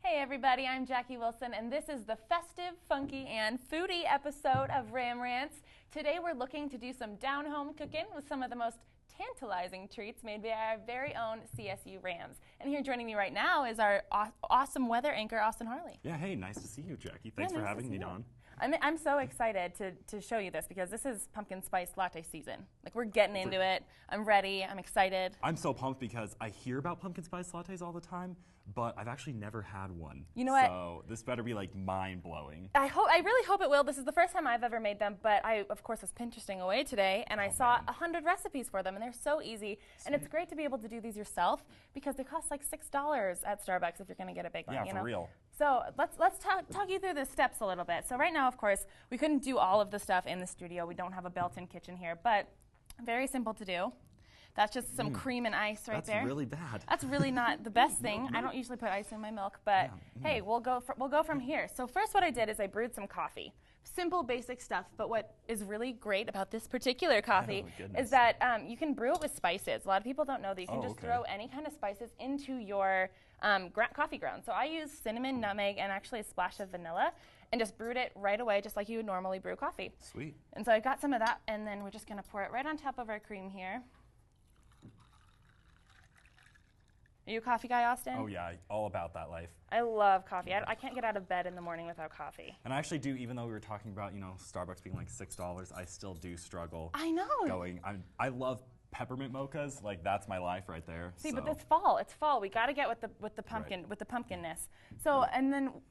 Hey everybody, I'm Jackie Wilson, and this is the festive, funky, and foodie episode of Rants. Today we're looking to do some down-home cooking with some of the most tantalizing treats made by our very own CSU Rams. And here joining me right now is our awesome weather anchor, Austin Harley. Yeah, hey, nice to see you, Jackie. Thanks for having me on. I'm so excited to show you this because this is pumpkin spice latte season. Like, we're getting into it. I'm ready. I'm excited. I'm so pumped because I hear about pumpkin spice lattes all the time, but I've actually never had one. You know what? So this better be like mind-blowing. I really hope it will. This is the first time I've ever made them, but I, of course, was Pinteresting away today, and I saw 100 recipes for them, and they're so easy. Sweet. And it's great to be able to do these yourself because they cost like $6 at Starbucks if you're going to get a big one. Yeah, for real. So let's talk you through the steps a little bit. So right now, of course, we couldn't do all of the stuff in the studio. We don't have a built-in kitchen here, but very simple to do. That's just some cream and ice right there. That's really bad. That's really not the best thing. I don't usually put ice in my milk, but hey, we'll go from here. So first what I did is I brewed some coffee. Simple, basic stuff, but what is really great about this particular coffee is that you can brew it with spices. A lot of people don't know that you can just throw any kind of spices into your coffee ground. So I use cinnamon, nutmeg, and actually a splash of vanilla, and just brewed it right away, just like you would normally brew coffee. Sweet. And so I got some of that, and then we're just going to pour it right on top of our cream here. Are you a coffee guy, Austin? Oh yeah, all about that life. I love coffee. I can't get out of bed in the morning without coffee. And I actually do, even though we were talking about, Starbucks being like $6, I still do struggle. I know. I love peppermint mochas. Like, that's my life right there. See, but it's fall. It's fall. We got to get with the pumpkin, with the pumpkinness. So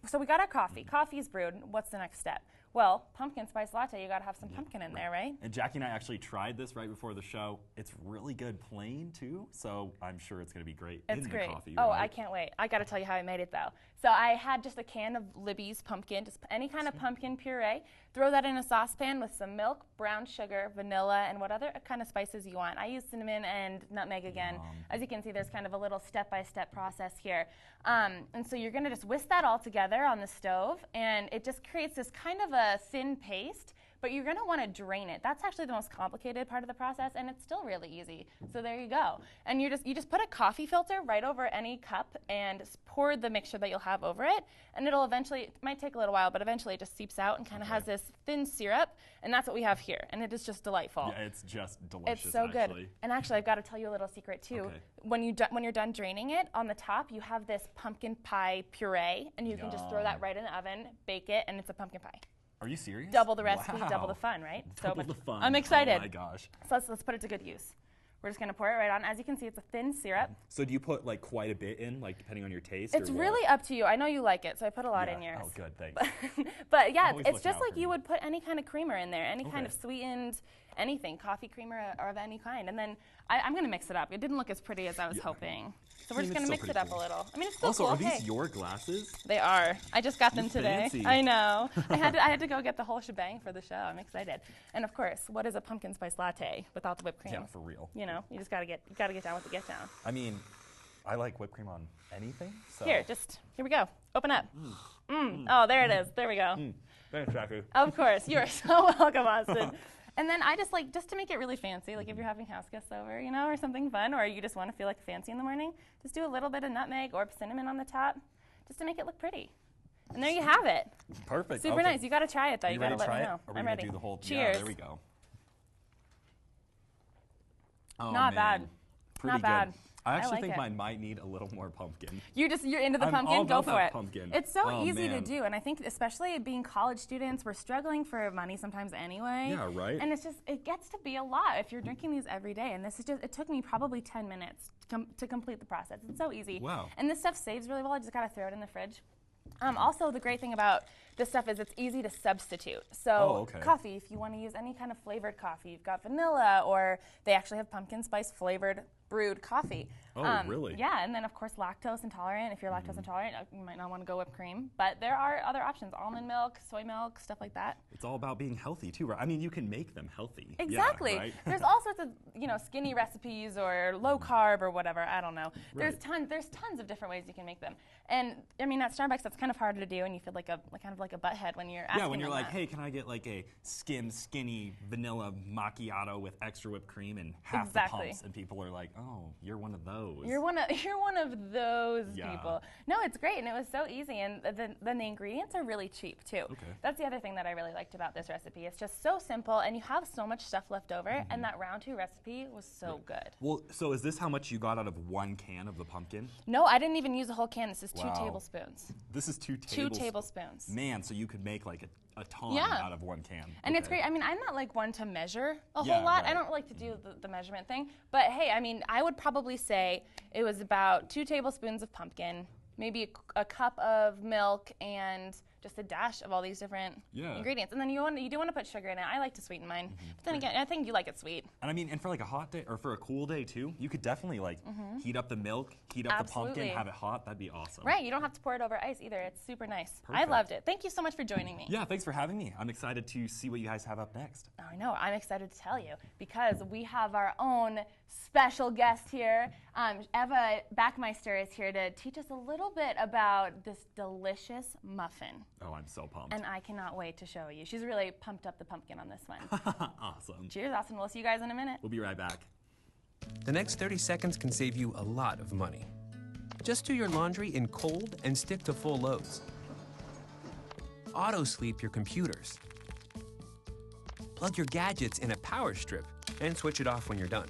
so we got our coffee. Coffee's brewed. What's the next step? Well, pumpkin spice latte, you got to have some pumpkin in there, right? And Jackie and I actually tried this right before the show. It's really good plain, too, so I'm sure it's going to be great in the coffee. Oh, right? I can't wait. I got to tell you how I made it, though. So I had just a can of Libby's pumpkin, just any kind of pumpkin puree. Throw that in a saucepan with some milk, brown sugar, vanilla, and what other kind of spices you want. I use cinnamon and nutmeg again. As you can see, there's kind of a little step-by-step process here. And so you're going to just whisk that all together on the stove, and it just creates this kind of a thin paste, but you're going to want to drain it. That's actually the most complicated part of the process, and it's still really easy. So there you go. And you just put a coffee filter right over any cup and pour the mixture that you'll have over it, and it'll eventually, it might take a little while, but eventually it just seeps out and kind of has this thin syrup, and that's what we have here, and it is just delightful. Yeah, it's just delicious. It's so good. And actually, I've got to tell you a little secret too. Okay. When you're done draining it, on the top you have this pumpkin pie puree, and you can just throw that right in the oven, bake it, and it's a pumpkin pie. Are you serious? Double the recipe, double the fun, right? Double the fun. I'm excited. Oh my gosh. So let's put it to good use. We're just going to pour it right on. As you can see, it's a thin syrup. So do you put like quite a bit in, like depending on your taste? It's really up to you. I know you like it, so I put a lot in yours. Oh, good, thanks. But yeah, it's just like you would put any kind of creamer in there, any kind of sweetened anything, coffee creamer or of any kind. And then I'm going to mix it up. It didn't look as pretty as I was hoping. So we're just going to mix it up a little. I mean, it's still cool. Also, are these your glasses? They are. I just got them today. Fancy. I know. I had to go get the whole shebang for the show. I'm excited. And of course, what is a pumpkin spice latte without the whipped cream? Yeah, for real. You know, you just got to get down with the get down. I mean, I like whipped cream on anything. So. Here we go. Open up. Oh, there it is. There we go. Thanks, Jacky. Of course. You are so welcome, Austin. And then I just to make it really fancy, like if you're having house guests over, or something fun, or you just want to feel like fancy in the morning, just do a little bit of nutmeg or cinnamon on the top, just to make it look pretty. And there you have it. Perfect. Super nice. You got to try it, though. You got to let me know. I'm ready. Do the whole, Cheers. Yeah, there we go. Oh, Not bad. Pretty Not bad. Good. I actually like think it. mine might need a little more pumpkin. You're into the I'm pumpkin? all Go about for that it. Pumpkin. It's so easy to do, and I think especially being college students, we're struggling for money sometimes anyway. Yeah, right. And it gets to be a lot if you're drinking these every day. And it took me probably 10 minutes to complete the process. It's so easy. Wow. And this stuff saves really well. I just gotta throw it in the fridge. Also, the great thing about this stuff is it's easy to substitute. So coffee, if you want to use any kind of flavored coffee, you've got vanilla, or they actually have pumpkin spice flavored brewed coffee. Oh, really? Yeah, and then of course lactose intolerant. If you're lactose intolerant, you might not want to go whipped cream. But there are other options: almond milk, soy milk, stuff like that. It's all about being healthy too, right? I mean, you can make them healthy. Exactly. Yeah, right? There's all sorts of skinny recipes or low carb or whatever. I don't know. Right. There's tons of different ways you can make them. And I mean, at Starbucks, that's kind of hard to do, and you feel like kind of like a butthead when you're asking. Yeah, when you're like, that. hey, can I get like a skim skinny vanilla macchiato with extra whipped cream and half the pumps? And people are like, oh, you're one of those. You're one of those Yeah. people. No, it's great, and it was so easy, and the ingredients are really cheap too. Okay. That's the other thing that I really liked about this recipe. It's just so simple, and you have so much stuff left over, and that round 2 recipe was so good. Well, so is this how much you got out of 1 can of the pumpkin? No, I didn't even use a whole can. This is 2 Wow. tablespoons. This is 2 2 tablespoons. Man, so you could make like a ton Yeah. out of 1 can. And it's Okay. great. I mean, I'm not like one to measure a Yeah, whole lot. I right. don't like to do the measurement thing. But hey, I mean, I would probably say it was about 2 tablespoons of pumpkin, maybe a cup of milk, and just a dash of all these different ingredients. And then you do want to put sugar in it. I like to sweeten mine. But then again, I think you like it sweet. And I mean, and for like a hot day or for a cool day too, you could definitely like heat up the milk, heat up the pumpkin, Absolutely. have it hot. That'd be awesome. Right, you don't have to pour it over ice either. It's super nice. I Perfect. loved it. Thank you so much for joining me. Yeah, thanks for having me. I'm excited to see what you guys have up next. I know, I'm excited to tell you because we have our own special guest here. Eva Backmeister is here to teach us a little bit about this delicious muffin. Oh, I'm so pumped. And I cannot wait to show you. She's really pumped up the pumpkin on this one. Awesome. Cheers, Austin. We'll see you guys in a minute. We'll be right back. The next 30 seconds can save you a lot of money. Just do your laundry in cold and stick to full loads. Auto sleep your computers. Plug your gadgets in a power strip and switch it off when you're done.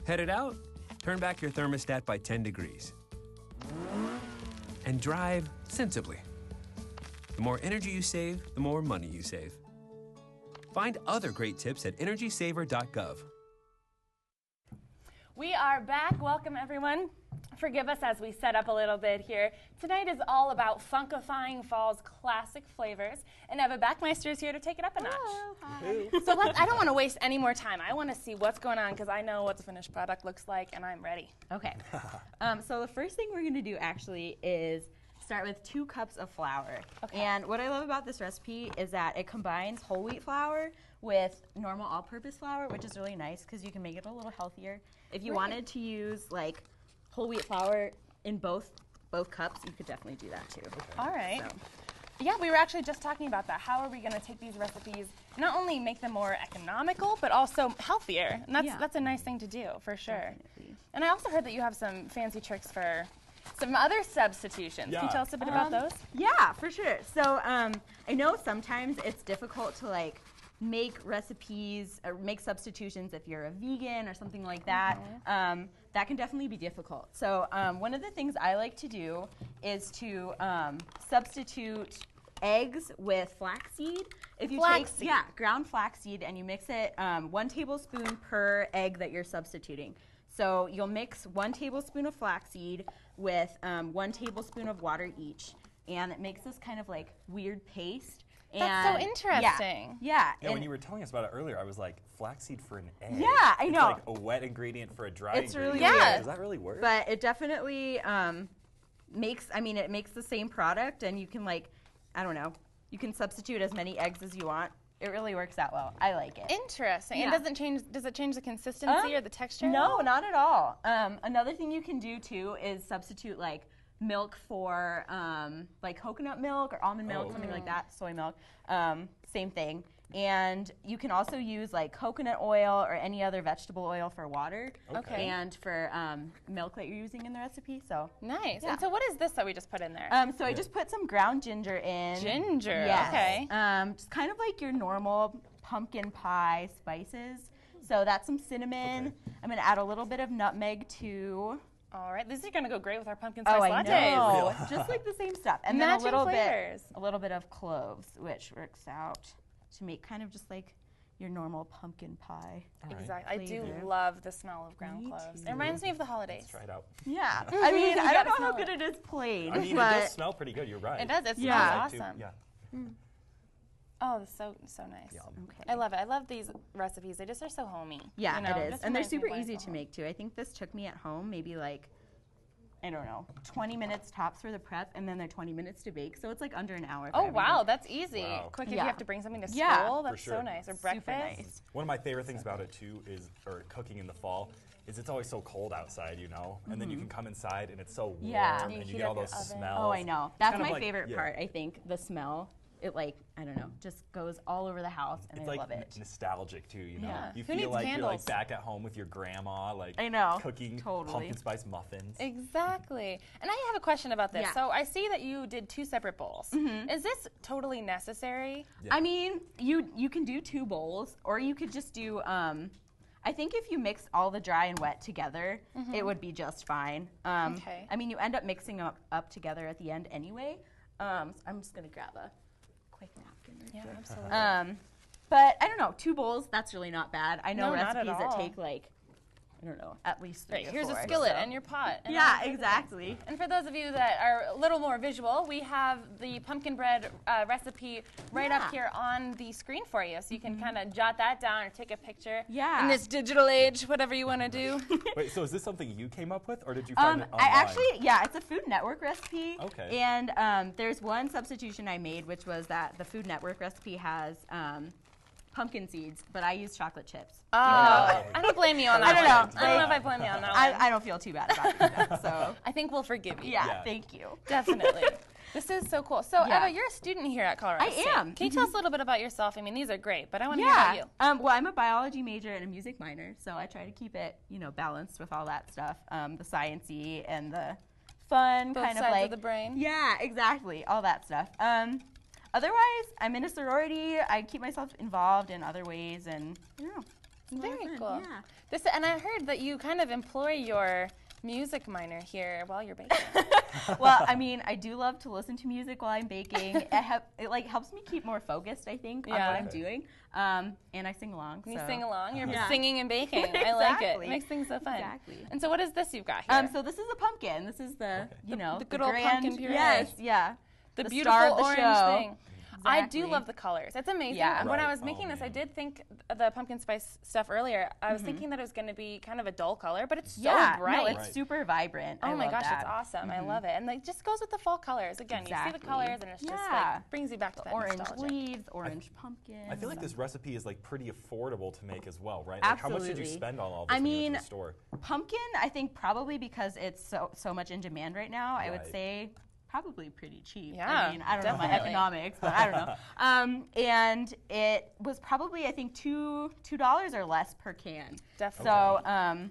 Headed out? Turn back your thermostat by 10 degrees. And drive sensibly. The more energy you save, the more money you save. Find other great tips at energysaver.gov. We are back. Welcome, everyone. Forgive us as we set up a little bit here. Tonight is all about funkifying fall's classic flavors, and Eva Backmeister is here to take it up a notch. Hi. So I don't want to waste any more time. I want to see what's going on because I know what the finished product looks like, and I'm ready. Okay. So the first thing we're going to do actually is start with 2 cups of flour. Okay. And what I love about this recipe is that it combines whole wheat flour with normal all-purpose flour, which is really nice because you can make it a little healthier. If you wanted to use like whole wheat flour in both cups, you could definitely do that too. All right. So. Yeah, we were actually just talking about that. How are we going to take these recipes, not only make them more economical, but also healthier? And that's a nice thing to do, for sure. Definitely. And I also heard that you have some fancy tricks for some other substitutions. Can you tell us a bit about those? Yeah, for sure. So I know sometimes it's difficult to like make recipes or make substitutions if you're a vegan or something like that. That can definitely be difficult. So one of the things I like to do is to substitute eggs with flaxseed. If you Flaxseed. take ground flaxseed and you mix it 1 tablespoon per egg that you're substituting. So you'll mix 1 tablespoon of flaxseed with 1 tablespoon of water each, and it makes this kind of like weird paste. That's so And- interesting. Yeah. Yeah, when and you were telling us about it earlier, I was like, flaxseed for an egg. Yeah, I know. It's like a wet ingredient for a dry It's really ingredient. weird. Does that really work? But it definitely it makes the same product, and you can like, I don't know, you can substitute as many eggs as you want. It really works out well. I like it. Interesting. Yeah. And does it change the consistency or the texture? No, not at all. Another thing you can do too is substitute like milk for like coconut milk or almond milk, something like that, soy milk. Same thing. And you can also use like coconut oil or any other vegetable oil for water. Okay. And for milk that you're using in the recipe. So Nice. Yeah. And so what is this that we just put in there? so I just put some ground ginger in. Ginger. Yes. Okay. Just kind of like your normal pumpkin pie spices. So that's some cinnamon. Okay. I'm gonna add a little bit of nutmeg too. All right. These are going to go great with our pumpkin spice Oh, I lattes. know. Just like the same stuff. And then Matching a flavors. little bit of cloves, which works out to make kind of just like your normal pumpkin pie. All right. Exactly. I do Flavor. love the smell of ground Me cloves. too. It reminds me of the holidays. Let's try it out. Yeah. I mean, You I gotta don't know smell how good it is plain, I mean, it but does smell pretty good. You're right. It does. It Yeah. smells awesome. Yeah. Oh, it's so nice. Yum. okay. I love it. I love these recipes. They just are so homey. Yeah, you know? it is. Just And they're reminds me of super when I easy go to home. make too. I think this took me at home maybe like, I don't know, 20 minutes tops for the prep, and then they're 20 minutes to bake. So it's like under an hour. for Oh, everything. wow. That's easy. Wow. Quick if Yeah. you have to bring something to school. Yeah. That's For sure. so nice. Or Super breakfast. nice. One of my favorite things about it too is, or cooking in the fall, is it's always so cold outside, you know, and then you can come inside and it's so warm, Yeah. and You you heat get all up your those oven. smells. Oh, I know. That's kind of my like- favorite yeah. part, I think, the smell. it like, I don't know, just goes all over the house, and It's I like love it. nostalgic too, you know? Yeah. You Who feel needs like you're like candles? back at home with your grandma, like I know, cooking totally. pumpkin spice muffins. Exactly. And I have a question about this. Yeah. So I see that you did 2 separate bowls. Is this totally necessary? Yeah. I mean, you can do 2 bowls, or you could just do, I think if you mix all the dry and wet together, it would be just fine. Okay. I mean, you end up mixing them up together at the end anyway. So I'm just going to grab a quick napkin. Yeah, absolutely. But I don't know, 2 bowls, that's really not bad. I know No, not at recipes that all. take like, I don't know, at least 3 Right, or here's 4, a skillet so. and your pot. And Yeah, all the exactly. And for those of you that are a little more visual, we have the pumpkin bread recipe right up here on the screen for you. So you can kind of jot that down or take a picture Yeah. in this digital age, whatever you want to do. Wait, so is this something you came up with, or did you find it online? I actually, yeah, it's a Food Network recipe. Okay. And there's one substitution I made, which was that the Food Network recipe has pumpkin seeds, but I use chocolate chips. Oh, I don't blame you on that I don't one. know. I don't know if I blame you on that one. I don't feel too bad about that, so. I think we'll forgive you. Yeah, Yeah. thank you. Definitely. This is so cool. So, Yeah. Eva, you're a student here at Colorado I State. am. Can you tell us a little bit about yourself? I mean, these are great, but I want to hear about you. Well, I'm a biology major and a music minor, so I try to keep it, balanced with all that stuff, the science-y and the fun, Both kind of sides like of the brain. Yeah, exactly, all that stuff. Otherwise, I'm in a sorority. I keep myself involved in other ways, and I don't know. it's a lot of Very fun, cool. Yeah. And I heard that you kind of employ your music minor here while you're baking. Well, I mean, I do love to listen to music while I'm baking. It like helps me keep more focused, I think, on Yeah. what I'm doing. And I sing along. You so. sing along. You're Yeah. singing and baking. I like it. Exactly. It makes things so fun. Exactly. And so what is this you've got here? So this is a pumpkin. This is the The good old grand, pumpkin puree. Yes, yeah. the the beautiful star of the orange show. thing. I do Exactly. love the colors. It's amazing. Yeah. When I Right. was making Oh, this, I man. did think the pumpkin spice stuff earlier. I was thinking that it was going to be kind of a dull color, but it's Yeah, so bright. no, it's Right. super vibrant. Oh I my love gosh, that. it's awesome. I love it. And it just goes with the fall colors. Again, you see the Exactly. colors and it's just Yeah. like brings you back to that Orange nostalgia. leaves, orange pumpkin. I feel like this recipe is like pretty affordable to make as well, right? Like, how much did you Absolutely. spend on all this I when you went mean, to the store? Pumpkin, I think probably because it's so much in demand right now, I would Right. say probably pretty cheap. Yeah, I mean, I don't know my definitely. economics, but I don't know. And it was probably, I think, $2 or less per can. Definitely. So,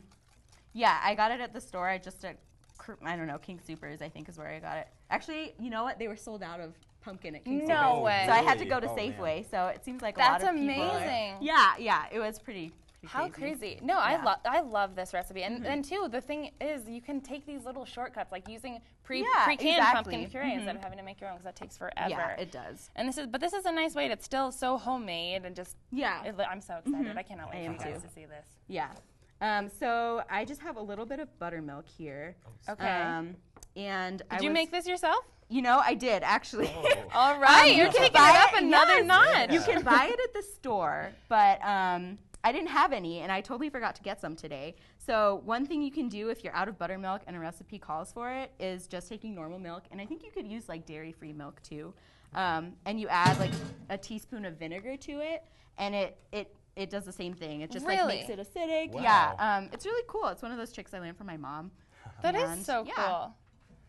yeah, I got it at the store. I don't know, King Supers, I think is where I got it. Actually, you know what? They were sold out of pumpkin at King No Supers. way. So I had to Really? go to Oh, man. Safeway. So it seems like a That's lot of people. amazing. Yeah, it was pretty How crazy. crazy. No, Yeah. I love this recipe. And then too, the thing is you can take these little shortcuts like using pre-canned exactly. pumpkin puree instead of having to make your own because that takes forever. Yeah, it does. And this is a nice way. It's still so homemade and just Yeah. I'm so excited. I cannot wait I for am you guys too. to see this. Yeah. So I just have a little bit of buttermilk here. Okay. And Did you make this yourself? I did actually. Oh. All right, you're you can taking buy it up it, another yes. notch. You can buy it at the store, but I didn't have any, and I totally forgot to get some today. So one thing you can do if you're out of buttermilk and a recipe calls for it is just taking normal milk, and I think you could use like dairy-free milk too. And you add like a teaspoon of vinegar to it, and it does the same thing. It just like Really? makes it acidic. Wow. Yeah, it's really cool. It's one of those tricks I learned from my mom. That is And, so yeah, cool.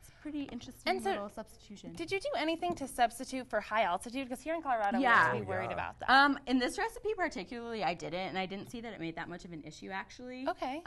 It's a pretty interesting And so little substitution. Did you do anything to substitute for high altitude? Because here in Colorado, we Yeah. have to be Oh, worried yeah. about that. In this recipe particularly, I didn't, and I didn't see that it made that much of an issue actually. Okay.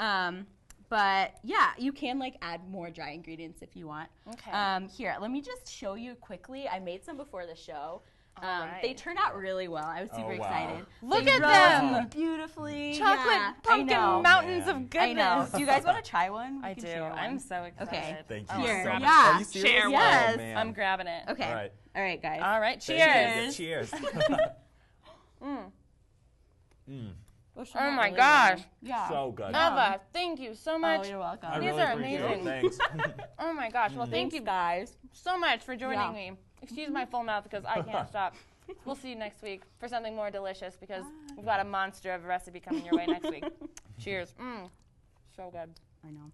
But yeah, you can like add more dry ingredients if you want. Okay. Here, let me just show you quickly. I made some before the show. Alright. They turned out really well. I was super Oh, wow. excited. Look They at rose them! beautifully. Chocolate Yeah, pumpkin I know. mountains Man. of goodness. I know. Do you guys want to try one? We I can do. share one. I'm so excited. Okay. Thank Oh, you. Here, so much. yeah. Are you serious? Share Oh, one. Yes. man. I'm grabbing it. Okay. All right. All right, guys. All right. Thank Cheers. you. Cheers. Oh my gosh. Yeah. So good. Eva, thank you so much. Oh, you're welcome. I These really are appreciate amazing. it. Thanks. Oh my gosh. Well, thank you guys. so much for joining Yeah. me. Excuse my full mouth because I can't stop. We'll see you next week for something more delicious because we've got a monster of a recipe coming your way next week. Cheers. So good. I know.